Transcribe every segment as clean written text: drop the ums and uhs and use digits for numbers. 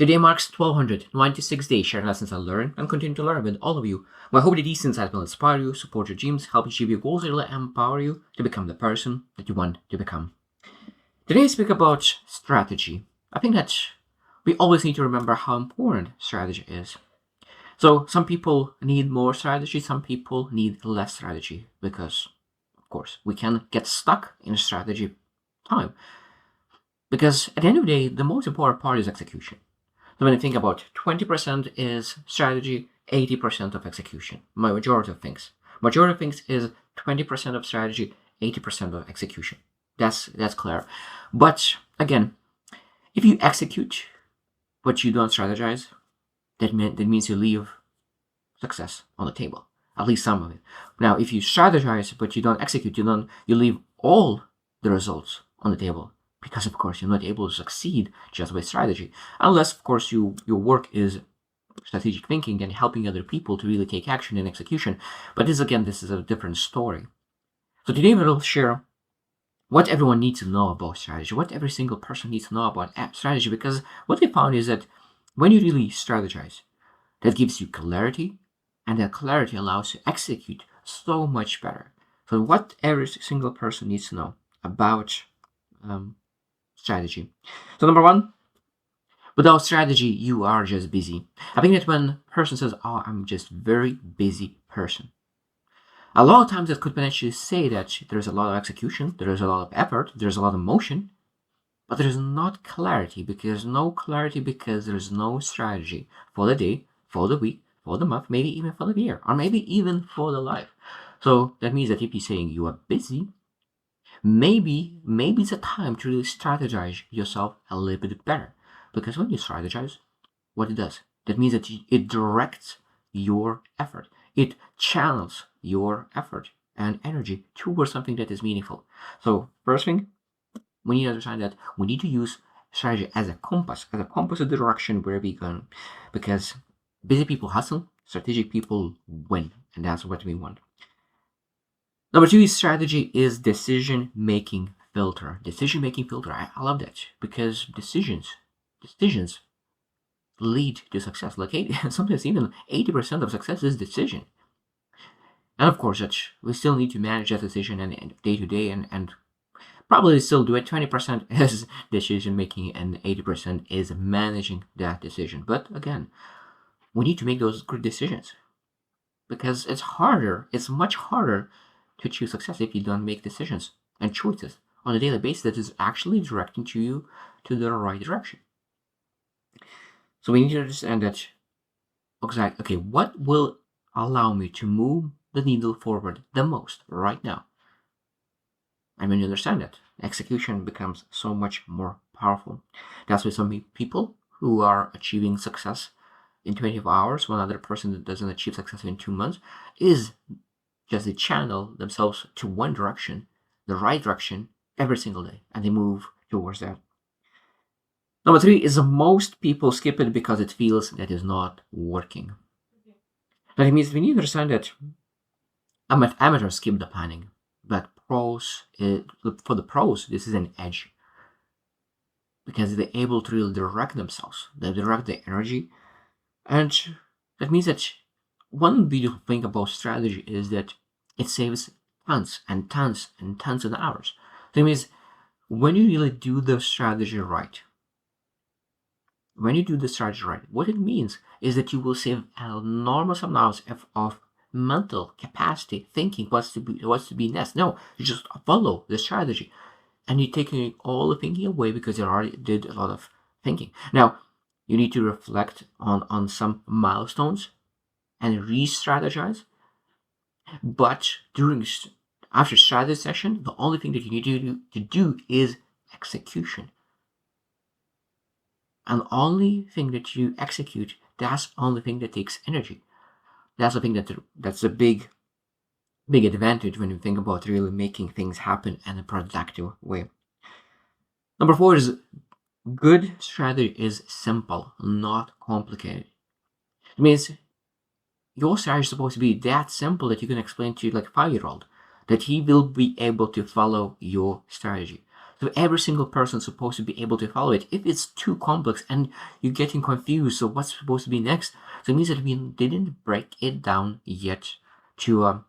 Today marks 1296 days sharing lessons I learned and continue to learn with all of you. I hope that these insights will inspire you, support your dreams, help you achieve your goals, and empower you to become the person that you want to become. Today I speak about strategy. I think that we always need to remember how important strategy is. So some people need more strategy, some people need less strategy because, of course, we can get stuck in strategy time. Because at the end of the day, the most important part is execution. So when you think about 20% is strategy, 80% of execution. My majority of things. Majority of things is 20% of strategy, 80% of execution. That's clear. But again, if you execute but you don't strategize, that means you leave success on the table. At least some of it. Now, if you strategize but you don't execute, you leave all the results on the table. Because of course you're not able to succeed just with strategy, unless of course your work is strategic thinking and helping other people to really take action and execution. But this is a different story. So today we'll share what everyone needs to know about strategy, what every single person needs to know about strategy, because what we found is that when you really strategize, that gives you clarity, and that clarity allows you to execute so much better. So what every single person needs to know about strategy. So number one, without strategy, you are just busy. I think that when a person says, "Oh, I'm just very busy person," a lot of times that could potentially say that there's a lot of execution, there's a lot of effort, there's a lot of motion, but there's not clarity because there's no strategy for the day, for the week, for the month, maybe even for the year, or maybe even for the life. So that means that if you're saying you are busy, maybe it's a time to really strategize yourself a little bit better. Because when you strategize, what it does, that means that it directs your effort. It channels your effort and energy towards something that is meaningful. So first thing, we need to understand that we need to use strategy as a compass of the direction where we go. Because busy people hustle, strategic people win, and that's what we want. Number two strategy is decision-making filter. Decision-making filter. I love that because decisions lead to success. Like sometimes even 80% of success is decision. And of course, that we still need to manage that decision and day to day, and probably still do it. 20% is decision making and 80% is managing that decision. But again, we need to make those good decisions because it's much harder to achieve success if you don't make decisions and choices on a daily basis that is actually directing you to the right direction. So we need to understand that, okay, what will allow me to move the needle forward the most right now? And when you understand that, execution becomes so much more powerful. That's why some people who are achieving success in 24 hours, one other person that doesn't achieve success in 2 months, is just they channel themselves to one direction, the right direction, every single day, and they move towards that. Number three is most people skip it because it feels that is not working. That means we need to understand that amateurs skip the planning, but pros, for the pros, this is an edge because they're able to really direct themselves, they direct their energy, and that means that one beautiful thing about strategy is that it saves tons and tons and tons of hours. That means when you really do the strategy right, what it means is that you will save enormous amounts of mental capacity, thinking what's to be next. No, you just follow the strategy, and you're taking all the thinking away because you already did a lot of thinking. Now, you need to reflect on some milestones and re-strategize. But after strategy session, the only thing that you need to do is execution. And the only thing that you execute, that's the only thing that takes energy. That's the thing that's a big advantage when you think about really making things happen in a productive way. Number four is good strategy is simple, not complicated. It means your strategy is supposed to be that simple that you can explain to like a 5-year-old, that he will be able to follow your strategy. So every single person is supposed to be able to follow it. If it's too complex and you're getting confused, so what's supposed to be next? So it means that we didn't break it down yet to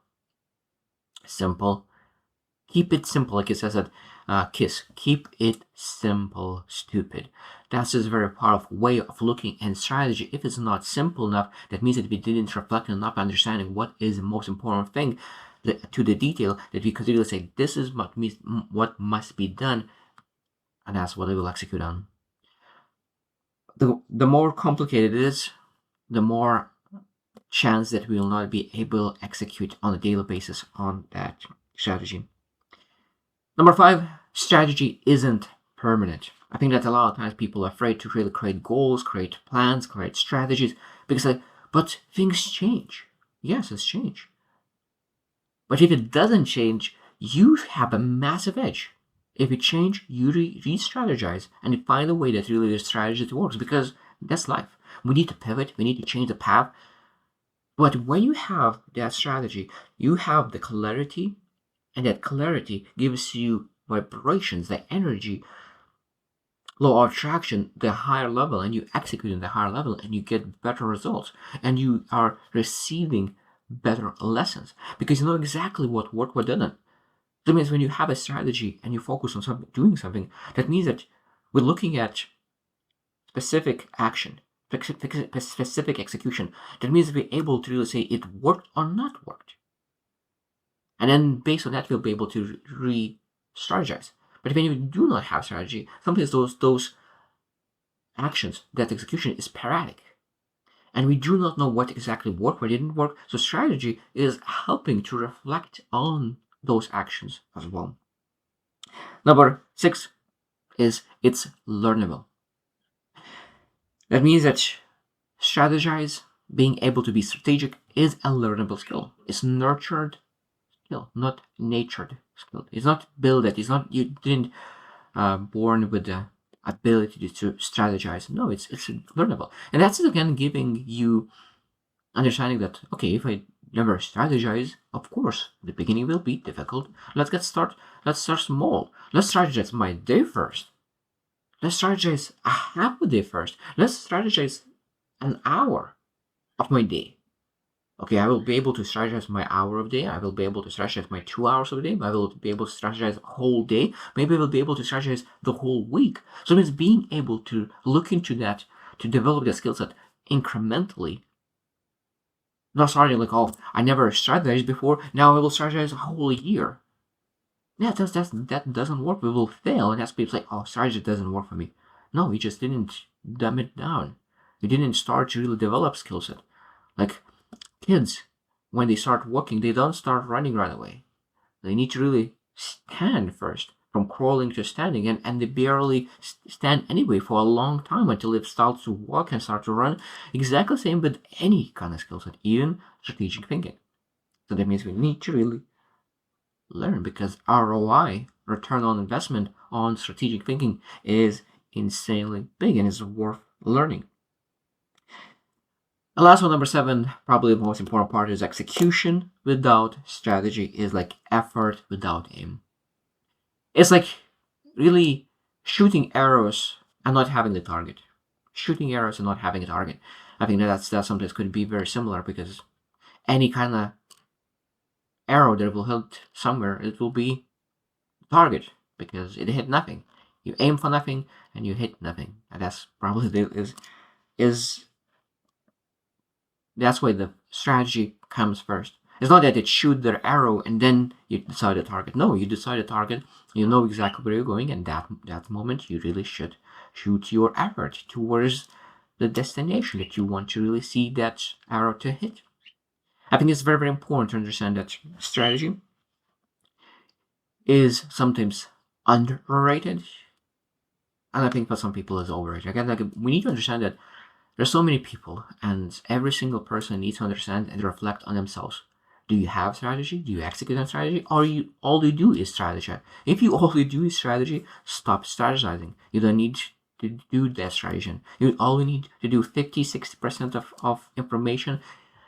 simple. Keep it simple, like it says at KISS. Keep it simple, stupid. That's just a very powerful way of looking at strategy. If it's not simple enough, that means that we didn't reflect enough understanding what is the most important thing to the detail, that we could really say, this is what must be done, and that's what we will execute on. The more complicated it is, the more chance that we will not be able to execute on a daily basis on that strategy. Number 5, strategy isn't permanent. I think that a lot of times people are afraid to really create goals, create plans, create strategies, because but things change. Yes, it's change. But if it doesn't change, you have a massive edge. If it change, you re-strategize and you find a way that really the strategy that works, because that's life. We need to pivot, we need to change the path. But when you have that strategy, you have the clarity, and that clarity gives you vibrations, the energy, law of attraction, the higher level, and you execute in the higher level and you get better results, and you are receiving better lessons because you know exactly what worked, what didn't. That means when you have a strategy and you focus on doing something, that means that we're looking at specific action, specific execution. That means we're able to really say it worked or not worked. And then based on that, we'll be able to re-strategize. But when you do not have strategy, sometimes those actions, that execution is sporadic. And we do not know what exactly worked, what didn't work. So strategy is helping to reflect on those actions as well. Number 6 is it's learnable. That means that strategize, being able to be strategic, is a learnable skill. It's nurtured skill, not natured skill. It's not built. It's not, you didn't born with the ability to strategize. No, it's learnable, and that's again giving you understanding that okay, if I never strategize, of course the beginning will be difficult. Let's start small. Let's strategize my day first. Let's strategize a half a day first. Let's strategize an hour of my day. Okay, I will be able to strategize my hour of day. I will be able to strategize my 2 hours of the day. I will be able to strategize a whole day. Maybe I will be able to strategize the whole week. So it's being able to look into that, to develop the skill set incrementally. Not starting like, oh, I never strategized before, now I will strategize a whole year. Yeah, that doesn't work. We will fail, and that's people say, oh, strategy doesn't work for me. No, you just didn't dumb it down. You didn't start to really develop skill set. Like kids, when they start walking, they don't start running right away. They need to really stand first, from crawling to standing, and they barely stand anyway for a long time until they start to walk and start to run. Exactly the same with any kind of skill set, even strategic thinking. So that means we need to really learn, because ROI, return on investment on strategic thinking, is insanely big and is worth learning. The last one, number 7, probably the most important part, is execution without strategy is like effort without aim. It's like really shooting arrows and not having the target. Shooting arrows and not having a target. I think that's something that could be very similar, because any kind of arrow that will hit somewhere, it will be target, because it hit nothing. You aim for nothing and you hit nothing. And that's probably that's why the strategy comes first. It's not that it shoot their arrow and then you decide a target. No, you decide a target, you know exactly where you're going, and that moment you really should shoot your effort towards the destination that you want to really see that arrow to hit. I think it's very, very important to understand that strategy is sometimes underrated, and I think for some people is overrated. Again, like, we need to understand that there's so many people, and every single person needs to understand and reflect on themselves. Do you have strategy? Do you execute on strategy? Or all you do is strategize? If all you do is strategy, stop strategizing. You don't need to do that strategy. You only need to do 50-60% of information,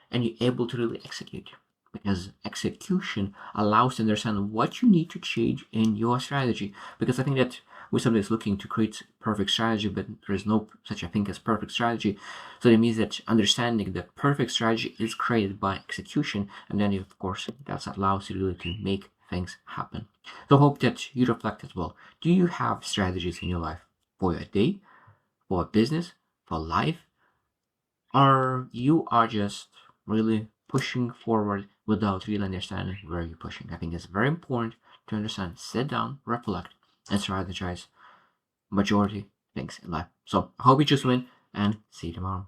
and you're able to really execute. because execution allows you to understand what you need to change in your strategy. Because I think that we're sometimes looking to create perfect strategy, but there is no such a thing as perfect strategy. So it means that understanding that perfect strategy is created by execution, and then of course that allows you really to make things happen. So I hope that you reflect as well. Do you have strategies in your life for your day, for a business, for life, or you are just really pushing forward without really understanding where you're pushing? I think it's very important to understand, sit down, reflect, and strategize majority things in life. So I hope you just win and see you tomorrow.